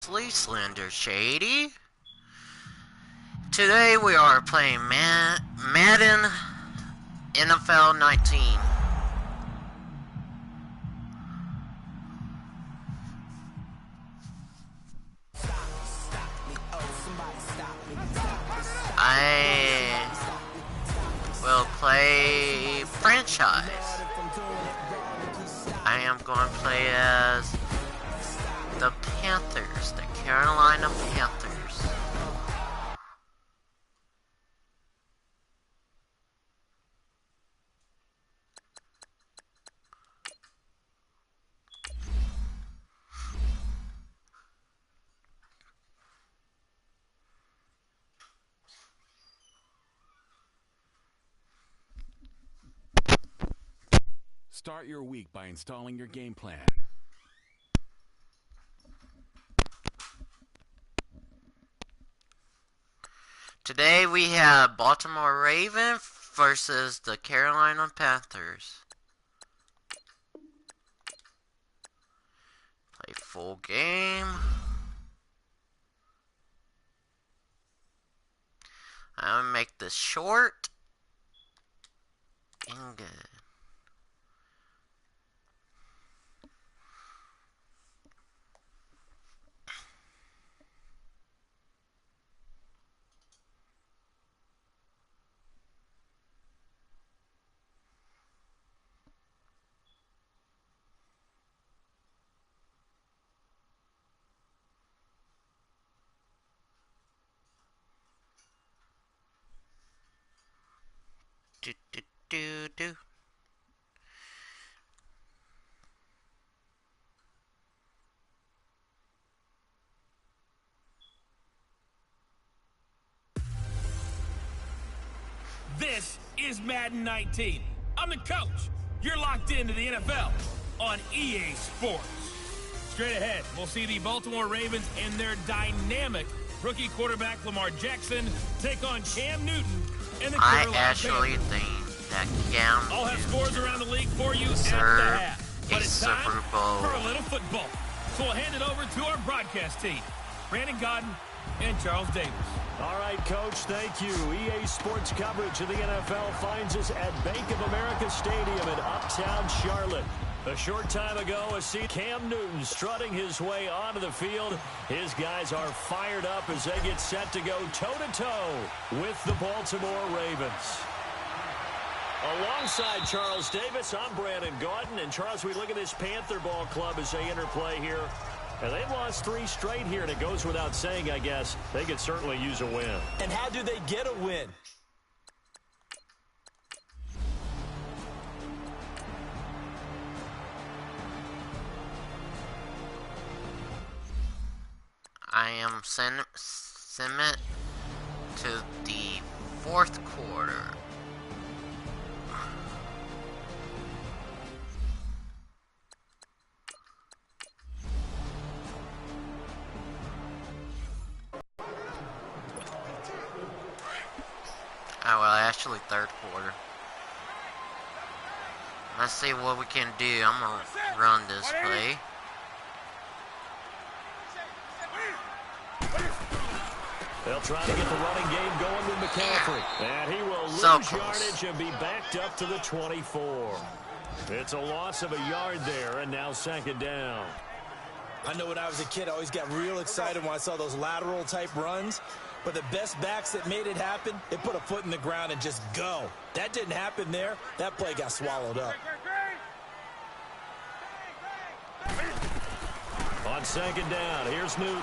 Grizzly, Slender, Shady. Today we are playing Madden NFL 19. I will play franchise. I am going to play as the Panthers, the Carolina Panthers. Start your week by installing your game plan. Today we have Baltimore Ravens versus the Carolina Panthers. Play full game. I'm gonna make this short and good. Do. This is Madden 19. I'm the coach. You're locked into the NFL on EA Sports. Straight ahead, we'll see the Baltimore Ravens and their dynamic rookie quarterback Lamar Jackson take on Cam Newton and the Carolina actually Panthers. think that Cam I'll have scores around the league for you at the half. But it's time Super Bowl for a little football. So we'll hand it over to our broadcast team, Brandon Godden and Charles Davis. All right, Coach, thank you. EA Sports coverage of the NFL finds us at Bank of America Stadium in Uptown Charlotte. A short time ago, Cam Newton strutting his way onto the field. His guys are fired up as they get set to go toe-to-toe with the Baltimore Ravens. Alongside Charles Davis, I'm Brandon Gaudin. And, Charles, we look at this Panther ball club as they interplay here. And they've lost 3 straight here, and it goes without saying, I guess, they could certainly use a win. And how do they get a win? I am sending it to the 4th quarter. Oh, well, actually 3rd quarter. Let's see what we can do. I'm going to run this play. They'll try to get the running game going with McCaffrey. And he will lose yardage and be backed up to the 24. It's a loss of a yard there, and now 2nd down. I know when I was a kid, I always got real excited when I saw those lateral-type runs. But the best backs that made it happen, they put a foot in the ground and just go. That didn't happen there. That play got swallowed up. On 2nd down, here's Newton.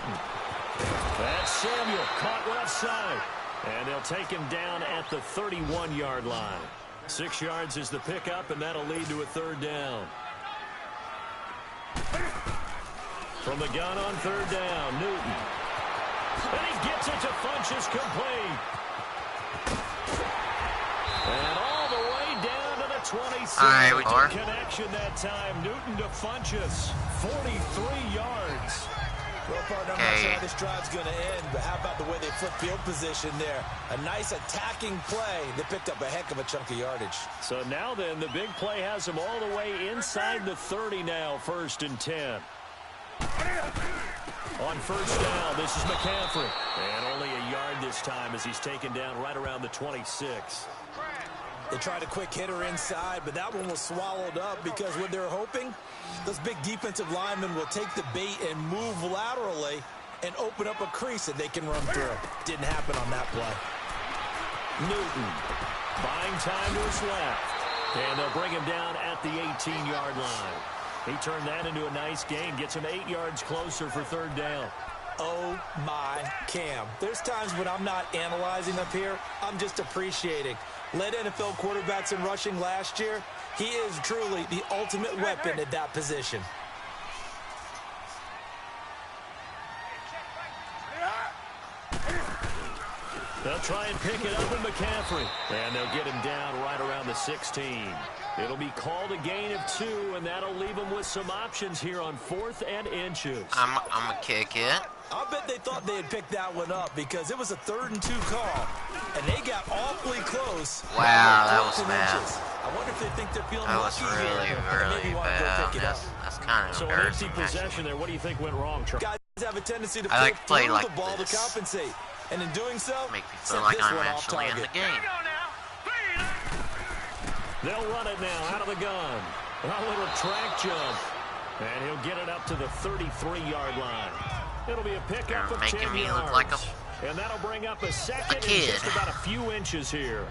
That's Samuel, caught left side. And they'll take him down at the 31-yard line. 6 yards is the pickup, and that'll lead to a 3rd down. From the gun on 3rd down, Newton. And he gets it to Funchess complete. And all the way down to the 26. All right, we are. Connection that time. Newton to Funchess. 43 yards. Well, partner, I'm not sure how this drive's going to end, but how about the way they flip field position there? A nice attacking play. They picked up a heck of a chunk of yardage. So now then, the big play has them all the way inside the 30 now, 1st and 10. On first down, this is McCaffrey. And only a yard this time as he's taken down right around the 26. They tried a quick hitter inside, but that one was swallowed up because what they're hoping, those big defensive linemen will take the bait and move laterally and open up a crease that they can run through. Didn't happen on that play. Newton buying time to his left. And they'll bring him down at the 18-yard line. He turned that into a nice gain, gets him 8 yards closer for third down. Oh, my Cam. There's times when I'm not analyzing up here. I'm just appreciating. Led NFL quarterbacks in rushing last year. He is truly the ultimate weapon at that position. They'll try and pick it up with McCaffrey. And they'll get him down right around the 16. It'll be called a gain of 2, and that'll leave them with some options here on 4th and inches. I'm gonna kick it. I bet they thought they had picked that one up because it was a 3rd and 2 call, and they got awfully close. Wow, that was bad. I wonder if they think they're feeling That was lucky really, here. really bad. That's kind of So an embarrassing. empty possession there. What do you think went wrong, Charles? Guys have a tendency to I like to play through like the ball this. to compensate, and in doing so, Make me set feel like this I'm one off actually in target. the game. They'll run it now out of the gun. A little track jump. And he'll get it up to the 33-yard line. It'll be a pickup of 10 Making me yards. look like And that'll bring up a second kid. and just about a few inches here.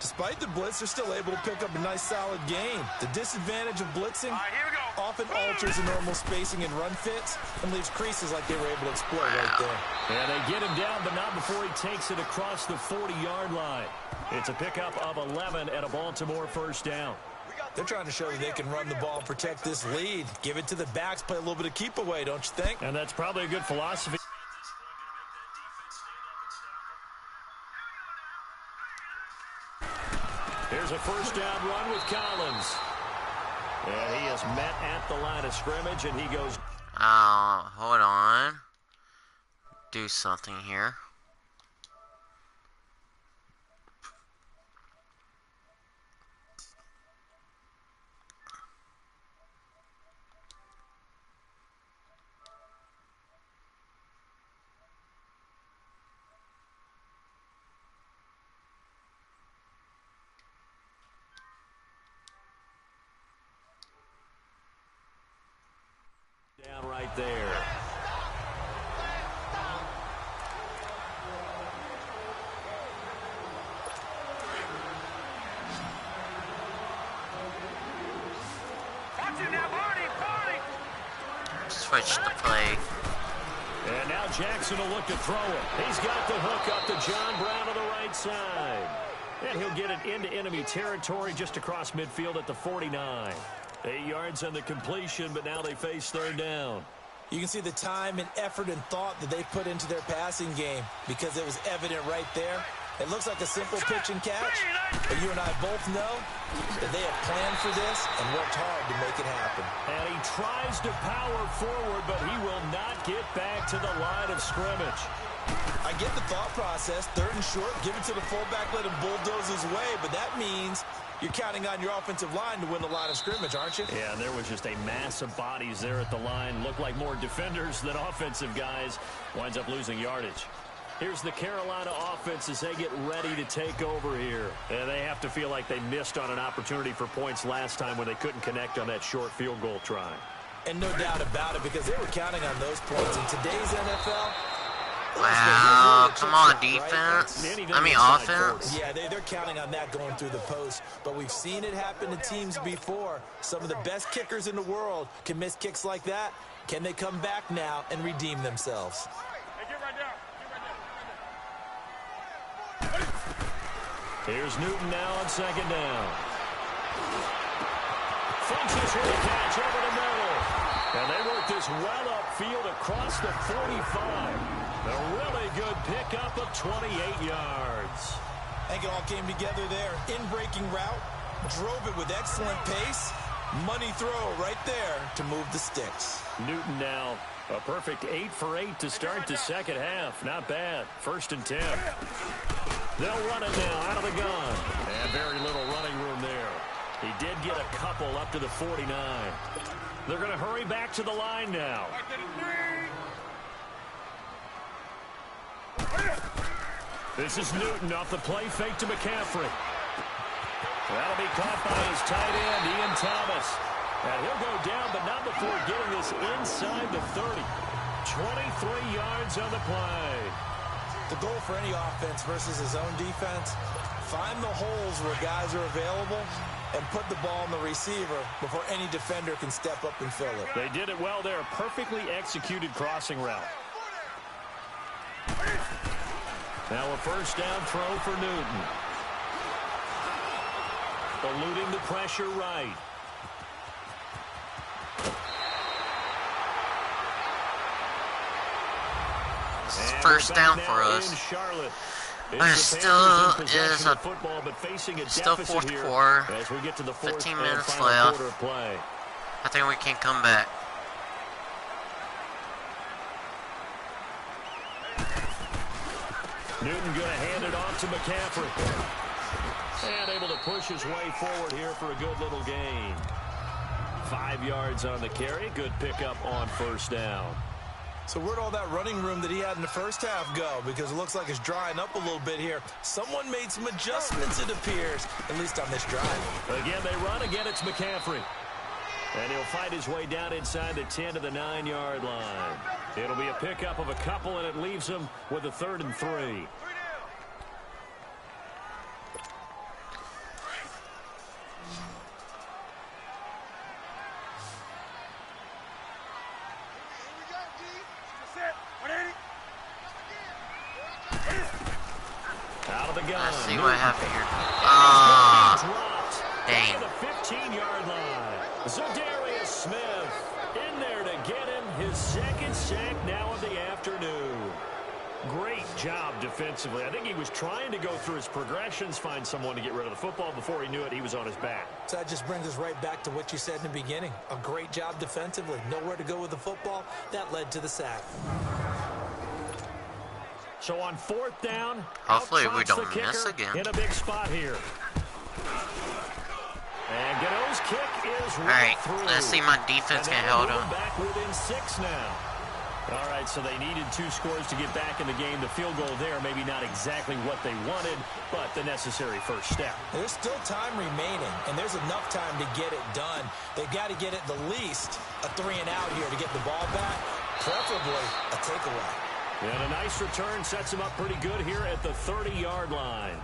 Despite the blitz, they're still able to pick up a nice solid gain. The disadvantage of blitzing often alters the normal spacing and run fits and leaves creases like they were able to exploit right there. And they get him down, but not before he takes it across the 40-yard line. It's a pickup of 11 at a Baltimore first down. They're trying to show that they can run the ball and protect this lead. Give it to the backs, play a little bit of keep away, don't you think? And that's probably a good philosophy. Here's a first down run with Collins. And he is met at the line of scrimmage, and he goes. Hold on. Do something here. Down right there. Switch the play. And now Jackson will look to throw it. He's got the hook up to John Brown on the right side. And he'll get it into enemy territory just across midfield at the 49. 8 yards on the completion, but now they face third down. You can see the time and effort and thought that they put into their passing game because it was evident right there. It looks like a simple pitch and catch, but you and I both know that they have planned for this and worked hard to make it happen. And he tries to power forward, but he will not get back to the line of scrimmage. I get the thought process. 3rd and short, give it to the fullback, let him bulldoze his way, but that means you're counting on your offensive line to win the line of scrimmage, aren't you? Yeah, and there was just a mass of bodies there at the line. Looked like more defenders than offensive guys. Winds up losing yardage. Here's the Carolina offense as they get ready to take over here. And they have to feel like they missed on an opportunity for points last time when they couldn't connect on that short field goal try. And no doubt about it, because they were counting on those points. In today's NFL, Wow, come on, defense. I mean, offense. Yeah, they're counting on that going through the post. But we've seen it happen to teams before. Some of the best kickers in the world can miss kicks like that. Can they come back now and redeem themselves? Here's Newton now on second down. Funches for the catch over the middle. And they work this well upfield across the 45. A really good pickup of 28 yards. I think it all came together there. In-breaking route, drove it with excellent pace. Money throw right there to move the sticks. Newton now a perfect 8 for 8 to start the second half. Not bad. 1st and 10. They'll run it now out of the gun. And very little running room there. He did get a couple up to the 49. They're going to hurry back to the line now. This is Newton off the play fake to McCaffrey. That'll be caught by his tight end, Ian Thomas. And he'll go down, but not before getting this inside the 30. 23 yards on the play. The goal for any offense versus his own defense, find the holes where guys are available and put the ball in the receiver before any defender can step up and fill it. They did it well there. Perfectly executed crossing route. Now a first down throw for Newton. Eluding the pressure right. This is first down for us. It still is a football, but facing a still fourth quarter. As we get to the 15 minutes left. I think we can come back. Newton going to hand it off to McCaffrey. And able to push his way forward here for a good little gain. 5 yards on the carry. Good pickup on first down. So where'd all that running room that he had in the first half go? Because it looks like it's drying up a little bit here. Someone made some adjustments, it appears, at least on this drive. Again, they run. Again, it's McCaffrey. And he'll fight his way down inside the 10 to the 9-yard line. It'll be a pickup of a couple, and it leaves him with a 3rd and 3. Out of the gun. Let's see what I have here. Dang. The 15-yard line. Zadarius Smith in there to get him his 2nd sack now of the afternoon. Great job defensively. I think he was trying to go through his progressions, find someone to get rid of the football. Before he knew it, he was on his back. So that just brings us right back to what you said in the beginning. A great job defensively. Nowhere to go with the football. That led to the sack. So on 4th down, hopefully we don't miss again. In a big spot here. And Gano's kick is right through. Let's see my defense can hold him. Back within 6 now. All right, so they needed 2 scores to get back in the game. The field goal there, maybe not exactly what they wanted, but the necessary first step. There's still time remaining, and there's enough time to get it done. They've got to get at the least a 3-and-out here to get the ball back, preferably a takeaway. And a nice return sets him up pretty good here at the 30-yard line.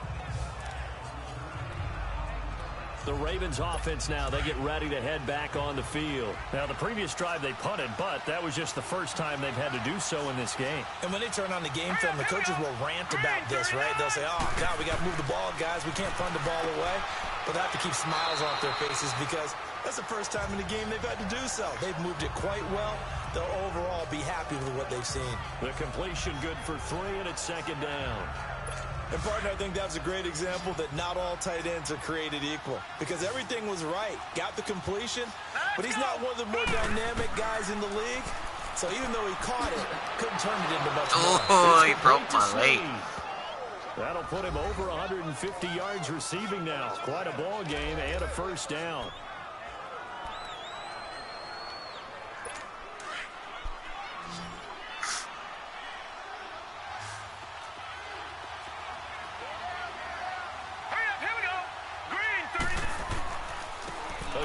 The Ravens offense now, they get ready to head back on the field. Now, the previous drive they punted, but that was just the first time they've had to do so in this game. And when they turn on the game film, the coaches will rant about this, right? They'll say, oh, God, we got to move the ball, guys. We can't punt the ball away. But they have to keep smiles off their faces because that's the first time in the game they've had to do so. They've moved it quite well. They'll overall be happy with what they've seen. The completion good for 3, and it's 2nd down. And, partner, I think that's a great example that not all tight ends are created equal because everything was right. Got the completion, but he's not one of the more dynamic guys in the league. So even though he caught it, couldn't turn it into much more. Oh, he broke my leg. That'll put him over 150 yards receiving now. Quite a ball game and a first down.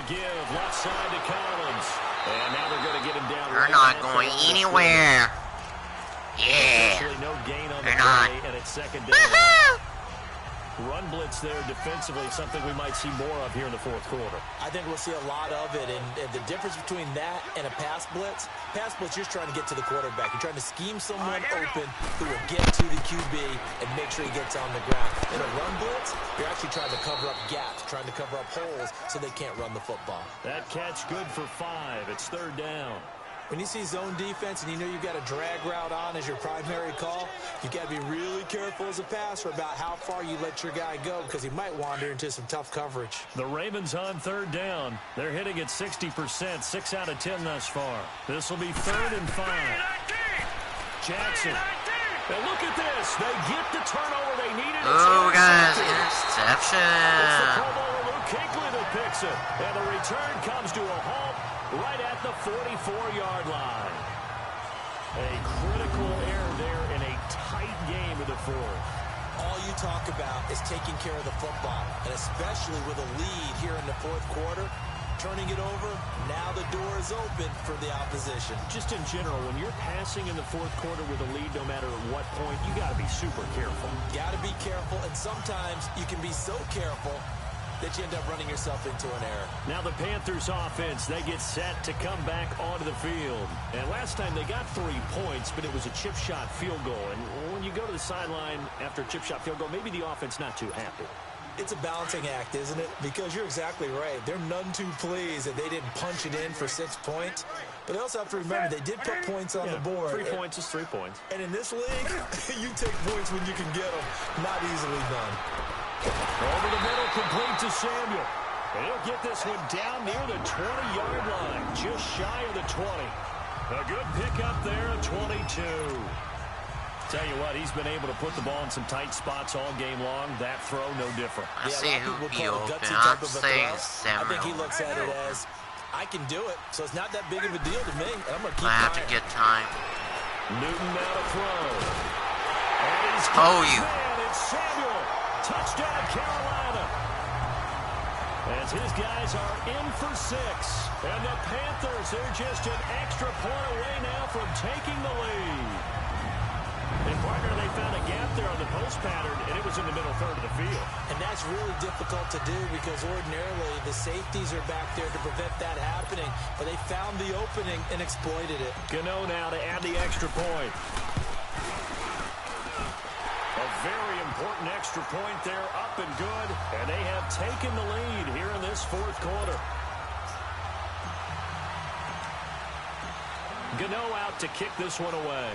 Give left side to Collins. And now they're going to get him down. They're not going anywhere. Yeah. No gain on the They're not. play, and it's 2nd down. Run blitz there defensively, something we might see more of here in the 4th quarter. I think we'll see a lot of it, and the difference between that and a pass blitz, you're trying to get to the quarterback. You're trying to scheme someone open who will get to the QB and make sure he gets on the ground. In a run blitz, you're actually trying to cover up gaps, trying to cover up holes so they can't run the football. That catch good for 5. It's 3rd down. When you see zone defense and you know you've got a drag route on as your primary call, you've got to be really careful as a passer about how far you let your guy go because he might wander into some tough coverage. The Ravens on 3rd down. They're hitting at 60%, 6 out of 10 thus far. This will be 3rd and 5. Jackson. And look at this. They get the turnover they needed. Oh, guys, interception. It's the Pro Bowler Luke Kuechly that picks it. And the return comes to a halt right at the 44-yard line. A critical error there in a tight game of the 4th. is taking care of the football, and especially with a lead here in the fourth quarter, turning it over, now the door is open for the opposition. Just in general, when you're passing in the fourth quarter with a lead, no matter at what point, you got to be super careful. Got to be careful, and sometimes you can be so careful that you end up running yourself into an error. Now the Panthers offense, they get set to come back onto the field. And last time they got 3 points, but it was a chip shot field goal. And when you go to the sideline after a chip shot field goal, maybe the offense not too happy. It's a balancing act, isn't it? Because you're exactly right. They're none too pleased that they didn't punch it in for 6 points. But they also have to remember they did put points on the board. 3 points is 3 points. And in this league, you take points when you can get them. Not easily done. Over the middle, complete to Samuel. And he'll get this one down near the 20-yard line, just shy of the 20. A good pickup there at 22. Tell you what, he's been able to put the ball in some tight spots all game long. That throw, no different. I see who be open. I'm saying Samuel. I think he looks at it as, I can do it, so it's not that big of a deal to me. And I'm going to keep I have to get time. Newton now to throw. And he's It's Samuel. Touchdown, Carolina. As his guys are in for 6. And the Panthers, they're just an extra point away now from taking the lead. And partner, they found a gap there on the post pattern, and it was in the middle third of the field. And that's really difficult to do because ordinarily the safeties are back there to prevent that happening. But they found the opening and exploited it. Gano now to add the extra point. A very important extra point there, up and good. And they have taken the lead here in this fourth quarter. Gano out to kick this one away.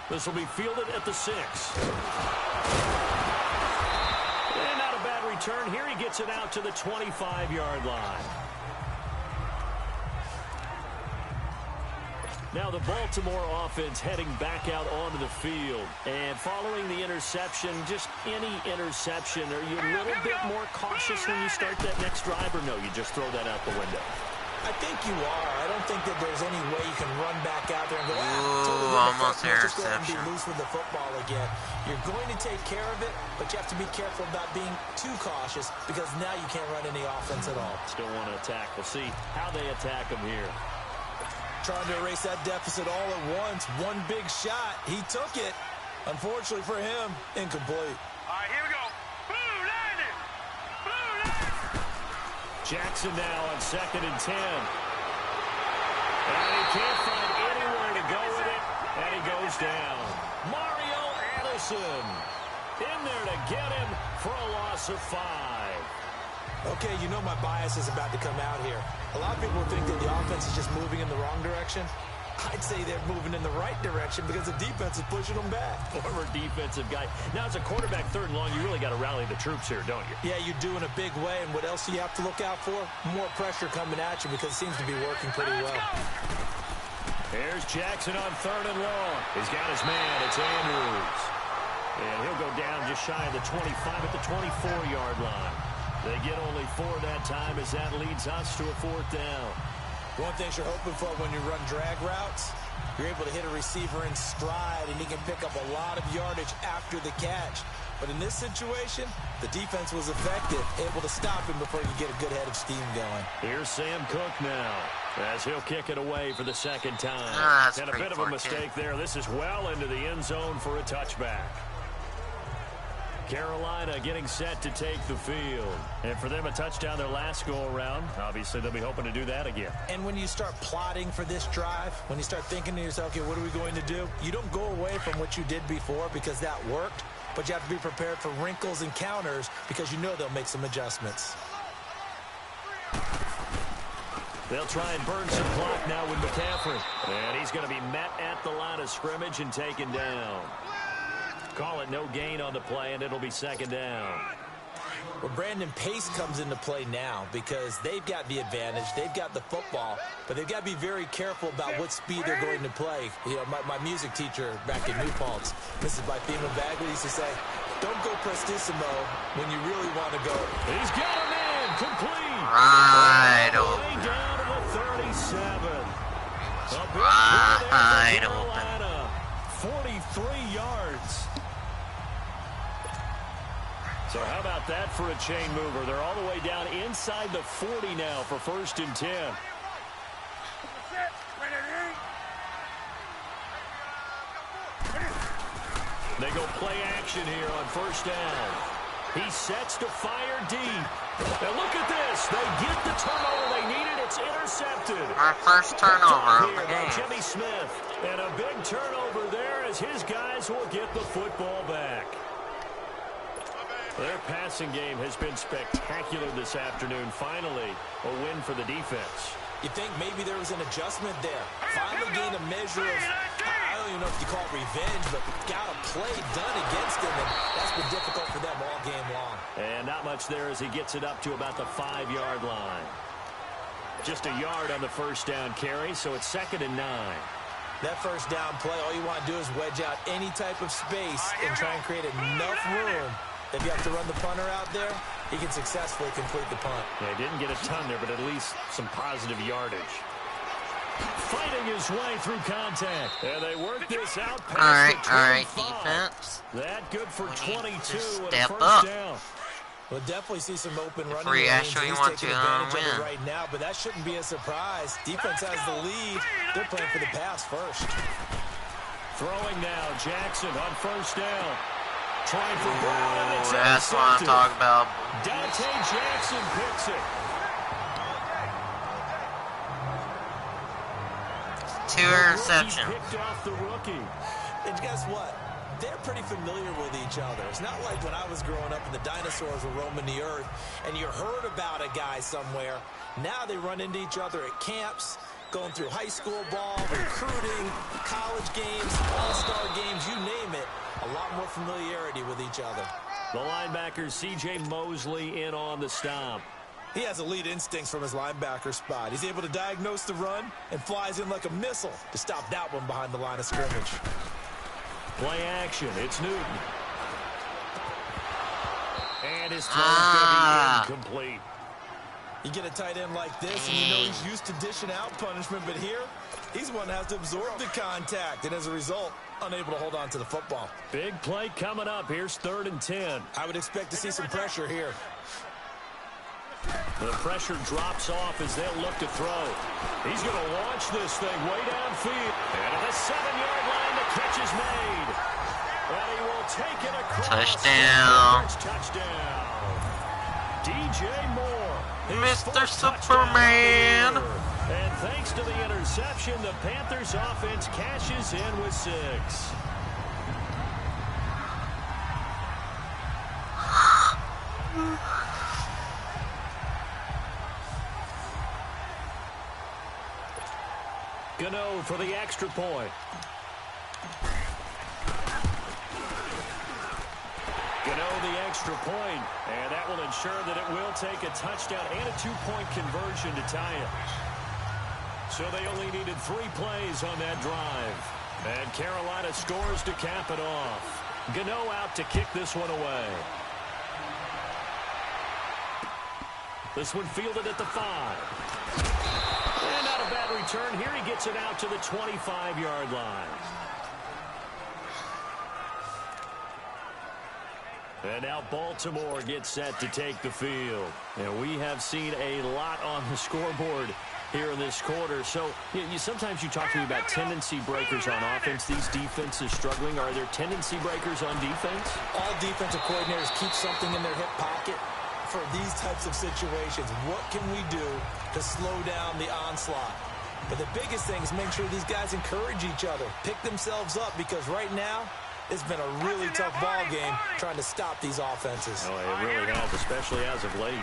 This will be fielded at the 6. And not a bad return. Here he gets it out to the 25-yard line. Now the Baltimore offense heading back out onto the field. And following the interception, just any interception, are you a little bit more cautious when you start that next drive, or no, you just throw that out the window? I think you are. I don't think that there's any way you can run back out there and go, Ooh, almost interception. Be loose with the football again. You're going to take care of it, but you have to be careful about being too cautious because now you can't run any offense at all. Still want to attack. We'll see how they attack him here. Trying to erase that deficit all at once. One big shot. He took it. Unfortunately for him, incomplete. All right, here we go. Blue Lightning! Blue Lightning! Jackson now on 2nd and 10. And he can't find anywhere to go with it, and he goes down. Mario Addison in there to get him for a loss of 5. Okay, you know my bias is about to come out here. A lot of people think that the offense is just moving in the wrong direction. I'd say they're moving in the right direction because the defense is pushing them back. Former defensive guy. Now, as a quarterback, 3rd and long, you really got to rally the troops here, don't you? Yeah, you do in a big way. And what else do you have to look out for? More pressure coming at you because it seems to be working pretty well. Here's Jackson on 3rd and long. He's got his man. It's Andrews. And he'll go down just shy of the 25 at the 24-yard line. They get only 4 that time as that leads us to a 4th down. One thing you're hoping for when you run drag routes, you're able to hit a receiver in stride, and he can pick up a lot of yardage after the catch. But in this situation, the defense was effective, able to stop him before you get a good head of steam going. Here's Sam Cook now, as he'll kick it away for the 2nd time. And a bit of a mistake there. This is well into the end zone for a touchback. Carolina getting set to take the field. And for them, a touchdown their last go-around. Obviously, they'll be hoping to do that again. And when you start plotting for this drive, when you start thinking to yourself, okay, what are we going to do? You don't go away from what you did before because that worked, but you have to be prepared for wrinkles and counters because you know they'll make some adjustments. They'll try and burn some clock now with McCaffrey. And he's going to be met at the line of scrimmage and taken down. Call it no gain on the play, and it'll be 2nd down. Well, Brandon, pace comes into play now because they've got the advantage. They've got the football, but they've got to be very careful about what speed they're going to play. You know, my music teacher back in New Paltz, Mrs. Bythema Bagley, used to say, don't go prestissimo when you really want to go. He's got him in, complete. Right open. Down to the 37. Right open. 43 yards. So how about that for a chain mover? They're all the way down inside the 40 now for 1st and 10. They go play action here on 1st down. He sets to fire deep. And look at this. They get the turnover they needed. It's intercepted. Our first turnover of the Here by game. Jimmy Smith. And a big turnover there as his guys will get the football back. Their passing game has been spectacular this afternoon. Finally, a win for the defense. You think maybe there was an adjustment there. Finally gained a measure of, I don't even know if you call it revenge, but got a play done against him, and that's been difficult for them all game long. And not much there as he gets it up to about the 5-yard line. Just a yard on the 1st down carry, so it's 2nd and 9. That 1st down play, all you want to do is wedge out any type of space and try and create enough room. If you have to run the punter out there, he can successfully complete the punt. Yeah, he didn't get a ton there, but at least some positive yardage. Fighting his way through contact. And they work this out past All right, defense. That good for 22 and step 1st up. down. We'll definitely see some open running we lanes. actually He's want taking to advantage of win. it right now, but that shouldn't be a surprise. Defense has the lead. They're playing for the pass first. Throwing now, Jackson on 1st down. Trying for Brown, and it's That's what I'm intercepted. talking about. Dante Jackson picks it. 2 interceptions. Picked off the rookie. And guess what? They're pretty familiar with each other. It's not like when I was growing up and the dinosaurs were roaming the earth and you heard about a guy somewhere. Now they run into each other at camps, going through high school ball, recruiting, college games, all-star games, you name it. A lot more familiarity with each other. The linebacker, C.J. Mosley, in on the stop. He has elite instincts from his linebacker spot. He's able to diagnose the run and flies in like a missile to stop that one behind the line of scrimmage. Play action. It's Newton. And his throw's going to be incomplete. You get a tight end like this, and you know he's used to dishing out punishment, but here, he's the one that has to absorb the contact, and as a result, unable to hold on to the football. Big play coming up. Here's 3rd and 10. I would expect to see some pressure here. The pressure drops off as they'll look to throw. He's going to launch this thing way downfield. And at the 7-yard line, the catch is made. And he will take it across. Touchdown. Touchdown. DJ Moore. Mr. Superman. And thanks to the interception, the Panthers offense cashes in with 6. Gano for the extra point. Gano the extra point, and that will ensure that it will take a touchdown and a 2-point conversion to tie it. So they only needed 3 plays on that drive. And Carolina scores to cap it off. Gano out to kick this one away. This one fielded at the 5. And not a bad return. Here he gets it out to the 25-yard line. And now Baltimore gets set to take the field. And we have seen a lot on the scoreboard here in this quarter. So sometimes you talk to me about tendency breakers on offense. These defenses struggling. Are there tendency breakers on defense? All defensive coordinators keep something in their hip pocket for these types of situations. What can we do to slow down the onslaught? But the biggest thing is make sure these guys encourage each other, pick themselves up, because right now it's been a really tough ball game trying to stop these offenses. Oh, it really has, especially as of late.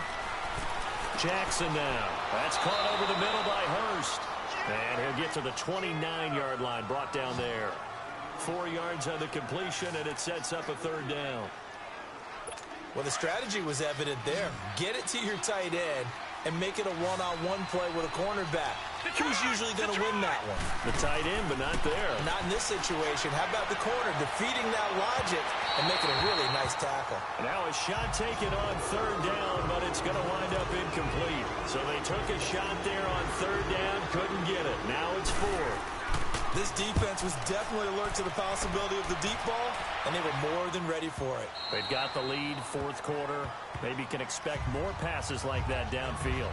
Jackson now. That's caught over the middle by Hurst. And he'll get to the 29-yard line, brought down there. 4 yards on the completion, and it sets up a 3rd down. Well, the strategy was evident there. Get it to your tight end and make it a one-on-one play with a cornerback. Who's usually going to win that one? The tight end, but not there. Not in this situation. How about the corner defeating that logic and making a really nice tackle? Now a shot taken on 3rd down, but it's going to wind up incomplete. So they took a shot there on 3rd down, couldn't get it. Now it's 4. This defense was definitely alert to the possibility of the deep ball, and they were more than ready for it. They've got the lead, fourth quarter. Maybe can expect more passes like that downfield.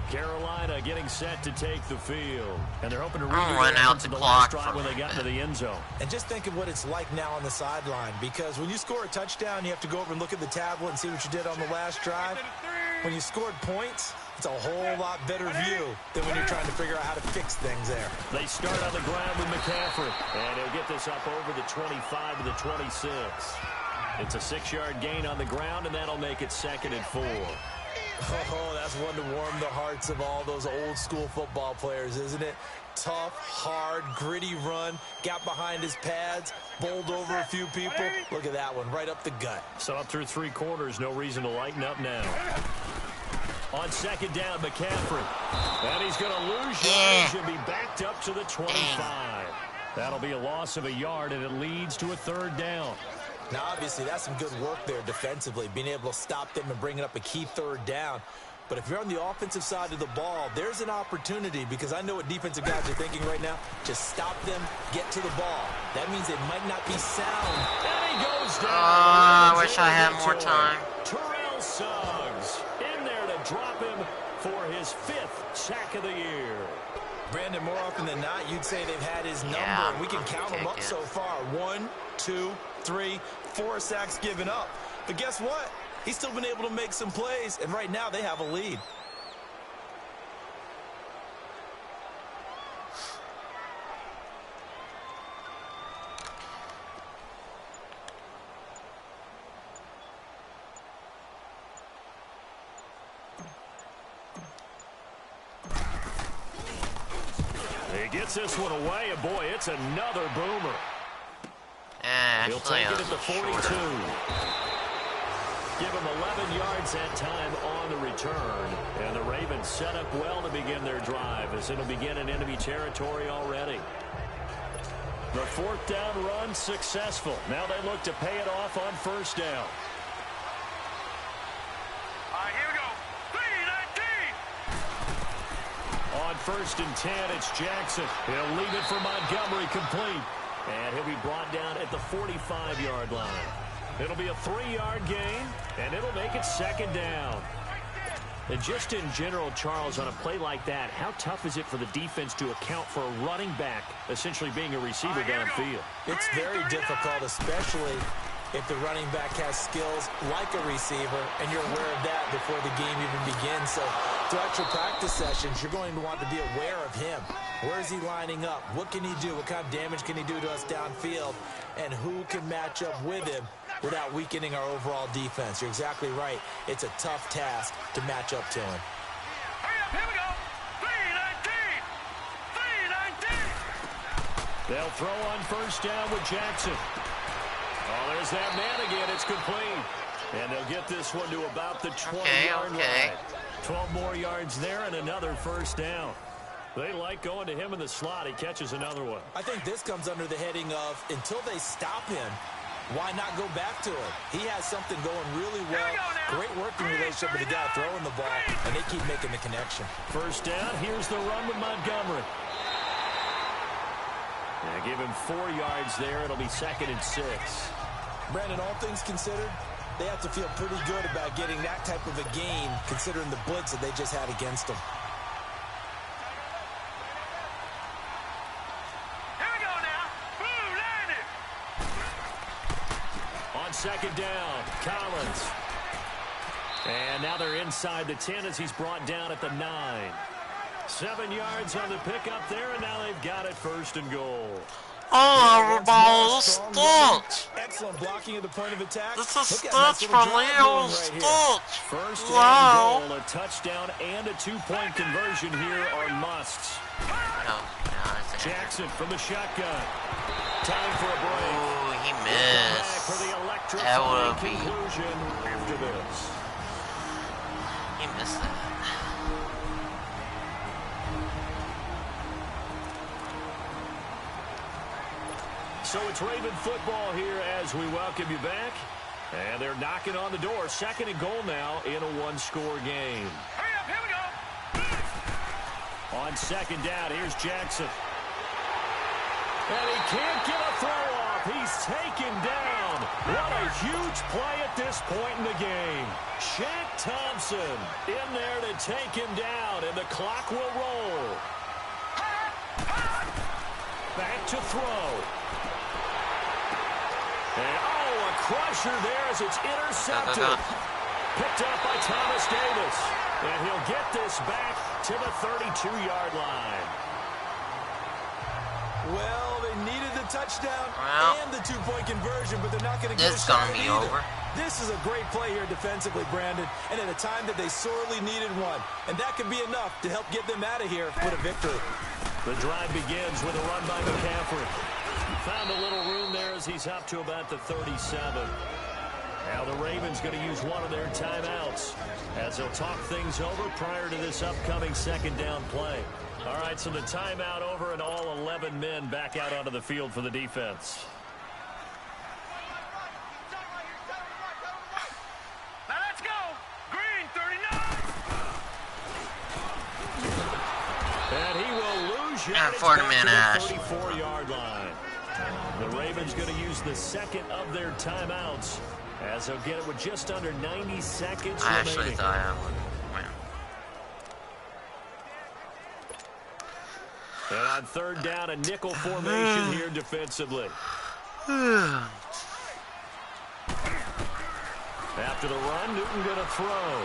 Carolina getting set to take the field. And they're hoping to run out the clock when they got into the end zone. And just think of what it's like now on the sideline, because when you score a touchdown, you have to go over and look at the tablet and see what you did on the last drive. When you scored points, it's a whole lot better view than when you're trying to figure out how to fix things there. They start on the ground with McCaffrey. And he'll get this up over the 25 to the 26. It's a 6-yard gain on the ground, and that'll make it 2nd and 4. Oh, that's one to warm the hearts of all those old-school football players, isn't it? Tough, hard, gritty run, got behind his pads, bowled over a few people. Look at that one, right up the gut. So up through 3 quarters, no reason to lighten up now. On 2nd down, McCaffrey. And he's going to lose yards and be backed up to the 25. That'll be a loss of a yard, and it leads to a 3rd down. Now, obviously, that's some good work there defensively, being able to stop them and bringing up a key 3rd down. But if you're on the offensive side of the ball, there's an opportunity, because I know what defensive guys are thinking right now. Just stop them, get to the ball. That means they might not be sound. And he goes down. I wish I had more time. Terrell Suggs in there to drop him for his 5th sack of the year. Brandon, more often than not, you'd say they've had his number. Yeah, and we can count them up so far. 1, 2, 3, 4 sacks given up. But guess what? He's still been able to make some plays, and right now they have a lead. He gets this one away, and boy, it's another boomer. He'll Actually, take it at the 42. Give him 11 yards that time on the return. And the Ravens set up well to begin their drive, as it'll begin in enemy territory already. The 4th down run successful. Now they look to pay it off on 1st down. All right, here we go. 3-19. On 1st and 10, it's Jackson. He'll leave it for Montgomery, complete. And he'll be brought down at the 45-yard line. It'll be a 3-yard gain, and it'll make it 2nd down. And just in general, Charles, on a play like that, how tough is it for the defense to account for a running back essentially being a receiver downfield? It's very difficult, especially if the running back has skills like a receiver, and you're aware of that before the game even begins. So throughout your practice sessions, you're going to want to be aware of him. Where is he lining up? What can he do? What kind of damage can he do to us downfield? And who can match up with him without weakening our overall defense? You're exactly right. It's a tough task to match up to him. Hurry up, here we go. 3-19. 3-19. They'll throw on 1st down with Jackson. Oh, there's that man again. It's complete. And they'll get this one to about the 20-yard line. 12 more yards there and another 1st down. They like going to him in the slot. He catches another one. I think this comes under the heading of, until they stop him, why not go back to him? He has something going really well. Great working relationship with the guy throwing the ball, and they keep making the connection. 1st down. Here's the run with Montgomery. Yeah, give him 4 yards there. It'll be 2nd and 6. Brandon, all things considered, they have to feel pretty good about getting that type of a gain, considering the blitz that they just had against them. Here we go now. Boom, landed. On 2nd down, Collins. And now they're inside the 10 as he's brought down at the 9. 7 yards on the pickup there, and now they've got it 1st and goal. Oh, everybody, this Stitch. Excellent blocking at the point of attack. This is Stitch from Leo Stitch. 1st and Wow. goal, a touchdown and a 2-point conversion here are musts. No, that's it. Jackson from the shotgun. Time for a break. Oh, he Back for the missed. electrifying That would be. conclusion after this. He missed that. So it's Raven football here as we welcome you back. And they're knocking on the door. 2nd and goal now in a 1-score game. Hurry up, here we go. On 2nd down, here's Jackson. And he can't get a throw off. He's taken down. What a huge play at this point in the game. Shaq Thompson in there to take him down, and the clock will roll. Back to throw. And, a crusher there as it's intercepted. Picked up by Thomas Davis. And he'll get this back to the 32-yard line. Well, they needed the touchdown and the two-point conversion, but they're not going to get a shot at either. Over. This is a great play here defensively, Brandon, and at a time that they sorely needed one. And that could be enough to help get them out of here with a victory. The drive begins with a run by McCaffrey. Found a little room there as he's up to about the 37. Now the Ravens going to use one of their timeouts as they'll talk things over prior to this upcoming second down play. All right, so the timeout over and all 11 men back out onto the field for the defense. Now let's go. Green 39. And he will lose yardage back to the 34-yard line. The Ravens going to use the second of their timeouts as they'll get it with just under 90 seconds I remaining. actually thought I would win. And on third down, a nickel formation here defensively. After the run, Newton going to throw.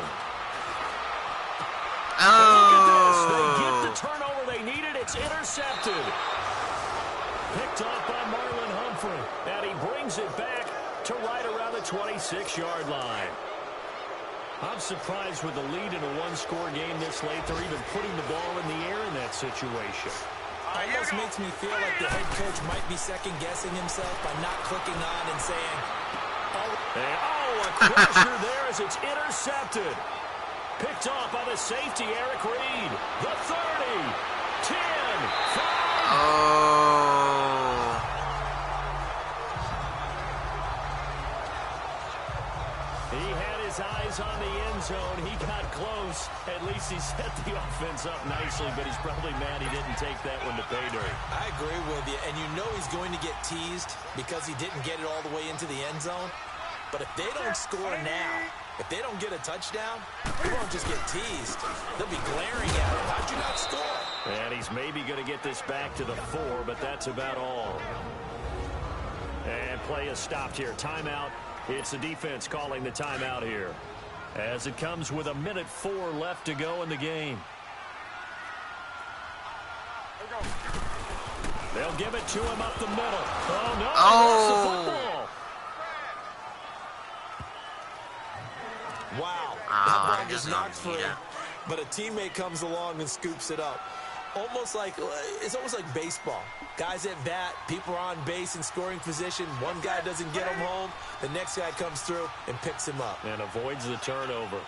Look at this. They get the turnover they needed. It's intercepted. Picked off by Marlon Humphrey. And he brings it back to right around the 26-yard line. I'm surprised with the lead in a one-score game this late, they're even putting the ball in the air in that situation. Almost makes me feel like the head coach might be second-guessing himself by not clicking on and saying, a crusher there as it's intercepted. Picked off by the safety, Eric Reed. The 30, 10, 5. He had his eyes on the end zone. He got close. At least he set the offense up nicely, but he's probably mad he didn't take that one to pay dirt. I agree with you, and you know he's going to get teased because he didn't get it all the way into the end zone. But if they don't score now, if they don't get a touchdown, they won't just get teased. They'll be glaring at him. How'd you not score? And he's maybe going to get this back to the 4, but that's about all. And play is stopped here. Timeout. It's the defense calling the timeout here as it comes with 1:04 left to go in the game. They'll give it to him up the middle. Oh, no. Oh. The football. Wow. I'm That ball just just gonna knocks free, eat it. but a teammate comes along and scoops it up. It's almost like baseball. Guys at bat, people are on base in scoring position. One guy doesn't get him home. The next guy comes through and picks him up. And avoids the turnover.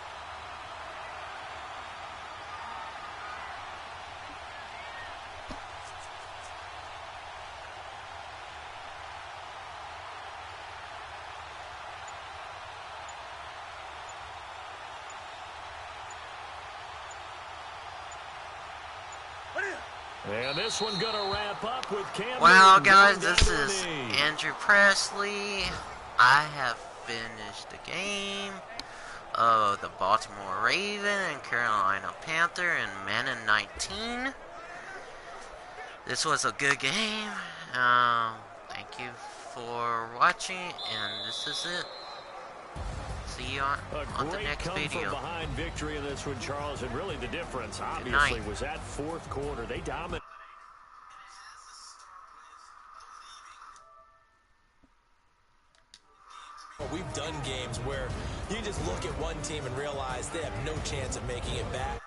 And this one gonna wrap up with Cam. Well, guys, this is Andrew Presley. I have finished the game of the Baltimore Raven and Carolina Panther in Madden 19. This was a good game. Thank you for watching, and this is it. See you on the next video. Behind victory in this one, Charles, and really the difference, obviously, was that fourth quarter. They dominated. We've done games where you just look at one team and realize they have no chance of making it back.